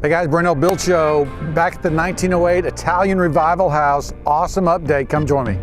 Hey guys, Brent Hull Build Show, back at the 1908 Italian Revival House. Awesome update, come join me.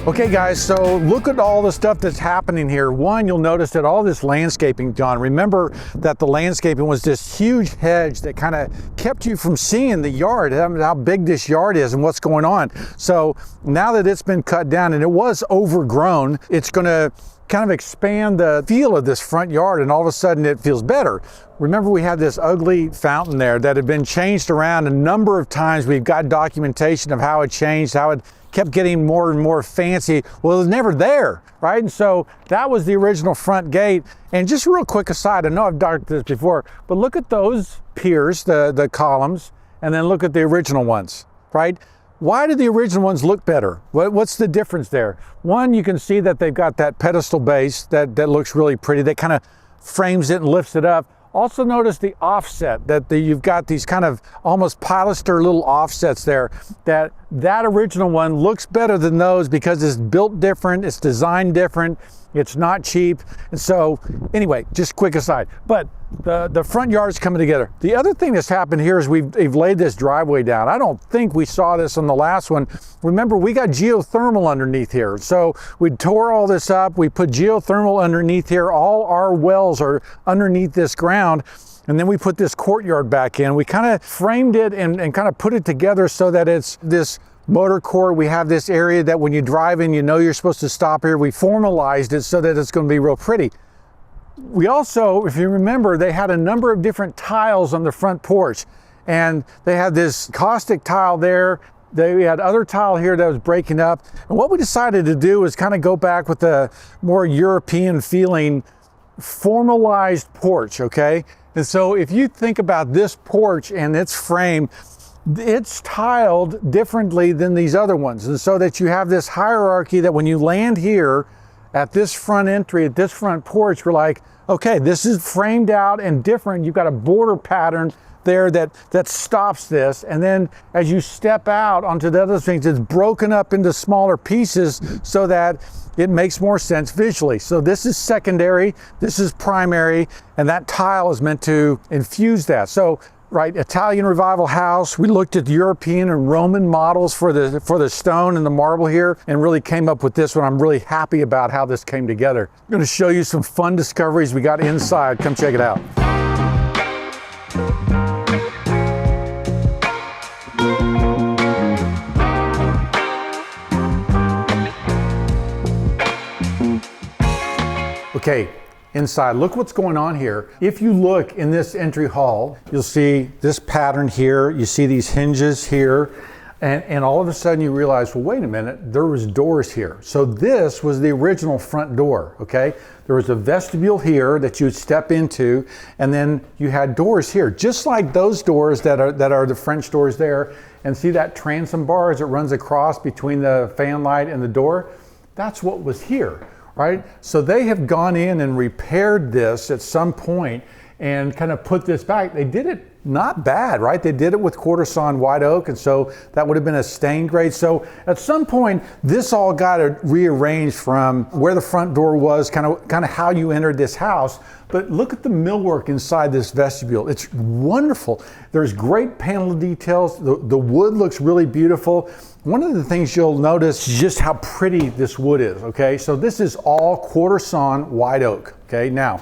Okay guys, so look at all the stuff that's happening here. One, you'll notice that all this landscaping done. Remember that the landscaping was this huge hedge that kind of kept you from seeing the yard, how big this yard is and what's going on. So now that it's been cut down and it was overgrown, it's gonna kind of expand the feel of this front yard, and all of a sudden it feels better. Remember, we had this ugly fountain there that had been changed around a number of times. We've got documentation of how it changed, how it kept getting more and more fancy. Well, it was never there, right? And so that was the original front gate. And just real quick aside, I know I've talked this before, but look at those piers, the columns, and then look at the original ones, right? Why do the original ones look better? What's the difference there? One, you can see that they've got that pedestal base that looks really pretty. That kind of frames it and lifts it up. Also notice the offset, that you've got these kind of almost pilaster little offsets there. That original one looks better than those because it's built different, it's designed different, it's not cheap. And so anyway, just quick aside, but the front yard is coming together. The other thing that's happened here is we've laid this driveway down. I don't think we saw this on the last one. Remember, we got geothermal underneath here. So we tore all this up, we put geothermal underneath here. All our wells are underneath this ground. And then we put this courtyard back in. We kind of framed it and kind of put it together so that it's this motor court. We have this area that when you drive in, you know you're supposed to stop here. We formalized it so that it's going to be real pretty. We also, if you remember, they had a number of different tiles on the front porch. And they had this caustic tile there. They had other tile here that was breaking up. And what we decided to do is kind of go back with a more European feeling formalized porch, okay? And so if you think about this porch and its frame, it's tiled differently than these other ones. And so that you have this hierarchy that when you land here at this front entry, at this front porch, we're like, okay, this is framed out and different. You've got a border pattern there that stops this. And then as you step out onto the other things, it's broken up into smaller pieces so that it makes more sense visually. So this is secondary, this is primary, and that tile is meant to infuse that. So, right, Italian Revival House, we looked at the European and Roman models for the stone and the marble here and really came up with this one. I'm really happy about how this came together. I'm gonna show you some fun discoveries we got inside. Come check it out. Okay, inside, look what's going on here. If you look in this entry hall, you'll see this pattern here, you see these hinges here, and all of a sudden you realize, well, wait a minute, there was doors here. So this was the original front door, okay? There was a vestibule here that you'd step into, and then you had doors here, just like those doors that are the French doors there. And see that transom bar as it runs across between the fan light and the door? That's what was here. Right? So they have gone in and repaired this at some point and kind of put this back. They did it not bad, right? They did it with quarter sawn white oak, and so that would have been a stain grade. So at some point, this all got rearranged from where the front door was, kind of how you entered this house. But look at the millwork inside this vestibule. It's wonderful. There's great panel details. The wood looks really beautiful. One of the things you'll notice is just how pretty this wood is, okay? So this is all quarter sawn white oak, okay? Now,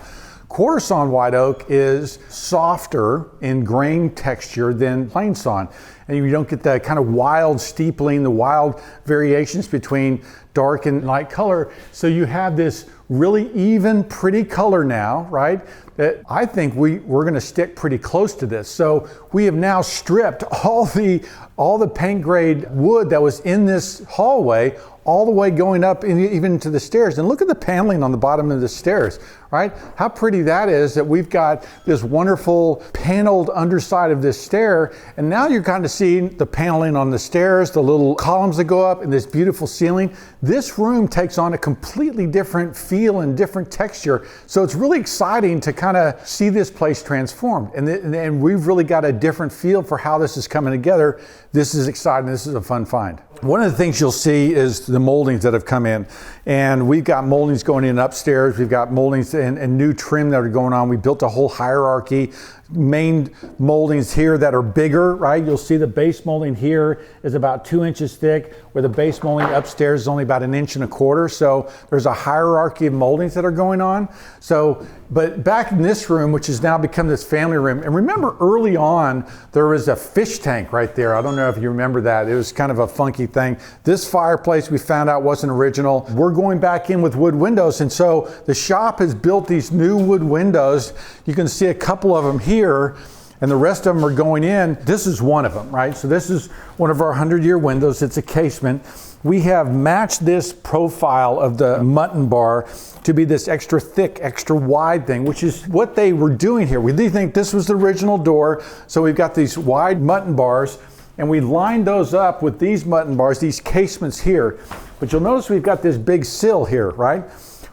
quarter sawn white oak is softer in grain texture than plain sawn. And you don't get that kind of wild steepling, the wild variations between dark and light color. So you have this really even, pretty color now, right? That I think we're gonna stick pretty close to this. So we have now stripped all the paint grade wood that was in this hallway all the way going up even to the stairs. And look at the paneling on the bottom of the stairs, right? How pretty that is, that we've got this wonderful paneled underside of this stair. And now you're kind of seeing the paneling on the stairs, the little columns that go up, and this beautiful ceiling. This room takes on a completely different feel and different texture. So it's really exciting to kind of see this place transformed. And we've really got a different feel for how this is coming together. This is exciting. This is a fun find. One of the things you'll see is the moldings that have come in, and we've got moldings going in upstairs. We've got moldings and new trim that are going on. We built a whole hierarchy. Main moldings here that are bigger, right? You'll see the base molding here is about 2 inches thick, where the base molding upstairs is only about 1.25 inches. So there's a hierarchy of moldings that are going on. So, but back in this room, which has now become this family room, and remember early on, there was a fish tank right there. I don't know if you remember that. It was kind of a funky thing. This fireplace we found out wasn't original. We're going back in with wood windows, and so the shop has built these new wood windows. You can see a couple of them here, and the rest of them are going in. This is one of them, right? So this is one of our 100-year windows. It's a casement. We have matched this profile of the mutton bar to be this extra thick, extra wide thing, which is what they were doing here. We did think this was the original door, so we've got these wide mutton bars, and we lined those up with these mutton bars, these casements here. But you'll notice we've got this big sill here, right?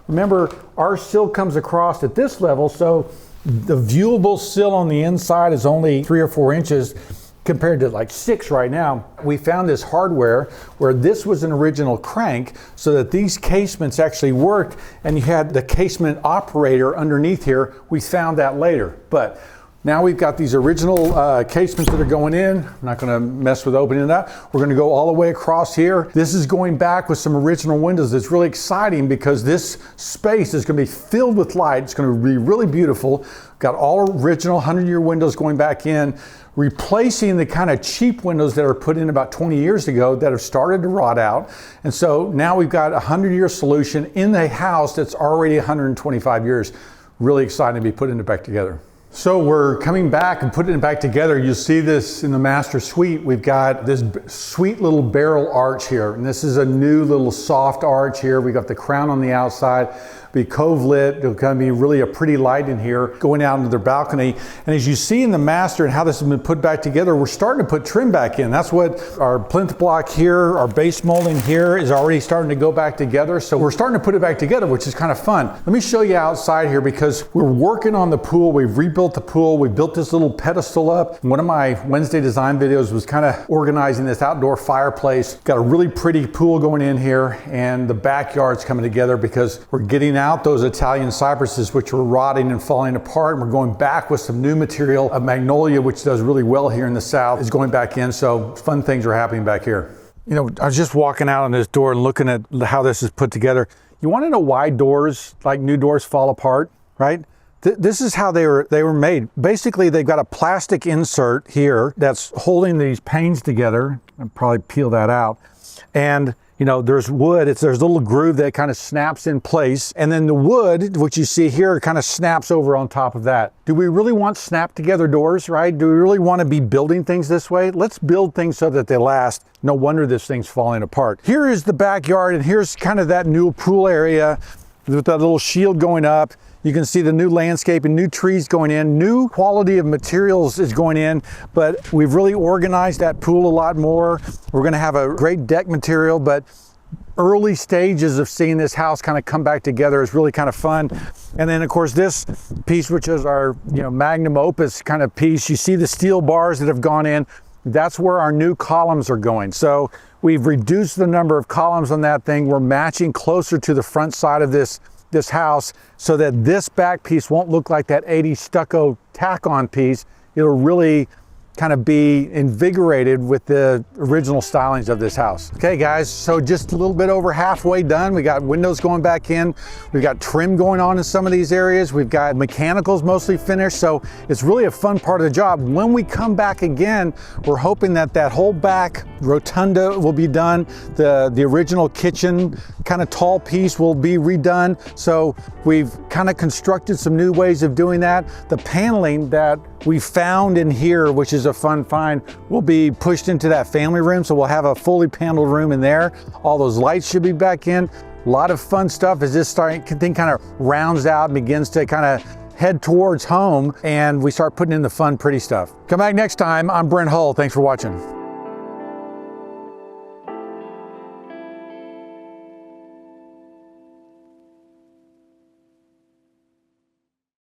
Remember, our sill comes across at this level, so the viewable sill on the inside is only 3 or 4 inches compared to like 6 right now. We found this hardware where this was an original crank so that these casements actually worked, and you had the casement operator underneath here. We found that later, but now we've got these original casements that are going in. I'm not going to mess with opening it up. We're going to go all the way across here. This is going back with some original windows. It's really exciting because this space is going to be filled with light. It's going to be really beautiful. Got all original 100-year windows going back in, replacing the kind of cheap windows that are put in about 20 years ago that have started to rot out. And so now we've got a 100-year solution in the house that's already 125 years. Really exciting to be putting it back together. So we're coming back and putting it back together. You'll see this in the master suite. We've got this sweet little barrel arch here. And this is a new little soft arch here. We got the crown on the outside. Be cove lit. It'll kind of be really a pretty light in here going out into their balcony. And as you see in the master and how this has been put back together, we're starting to put trim back in. That's what our plinth block here, our base molding here is already starting to go back together. So we're starting to put it back together, which is kind of fun. Let me show you outside here because we're working on the pool. We've rebuilt the pool. We built this little pedestal up. One of my Wednesday design videos was kind of organizing this outdoor fireplace. Got a really pretty pool going in here, and the backyard's coming together because we're getting out those Italian cypresses which were rotting and falling apart, and we're going back with some new material. A magnolia, which does really well here in the south, is going back in. So fun things are happening back here. You know, I was just walking out on this door and looking at how this is put together. You want to know why doors, like new doors, fall apart, right? This is how they were made. Basically, they've got a plastic insert here that's holding these panes together. I'll probably peel that out. And you know, there's wood, there's a little groove that kind of snaps in place. And then the wood, which you see here, kind of snaps over on top of that. Do we really want snap together doors, right? Do we really want to be building things this way? Let's build things so that they last. No wonder this thing's falling apart. Here is the backyard, and here's kind of that new pool area with that little shield going up. You can see the new landscape and new trees going in. New quality of materials is going in, but we've really organized that pool a lot more. We're gonna have a great deck material, but early stages of seeing this house kind of come back together is really kind of fun. And then of course this piece, which is our magnum opus kind of piece, you see the steel bars that have gone in. That's where our new columns are going. So we've reduced the number of columns on that thing. We're matching closer to the front side of this house so that this back piece won't look like that 80s stucco tack-on piece. It'll really kind of be invigorated with the original stylings of this house. Okay guys, so just a little bit over halfway done. We got windows going back in. We've got trim going on in some of these areas. We've got mechanicals mostly finished. So it's really a fun part of the job. When we come back again, we're hoping that that whole back, rotunda will be done. The original kitchen kind of tall piece will be redone. So we've kind of constructed some new ways of doing that. The paneling that we found in here, which is a fun find, will be pushed into that family room. So we'll have a fully paneled room in there. All those lights should be back in. A lot of fun stuff as this thing kind of rounds out and begins to kind of head towards home, and we start putting in the fun, pretty stuff. Come back next time. I'm Brent Hull. Thanks for watching.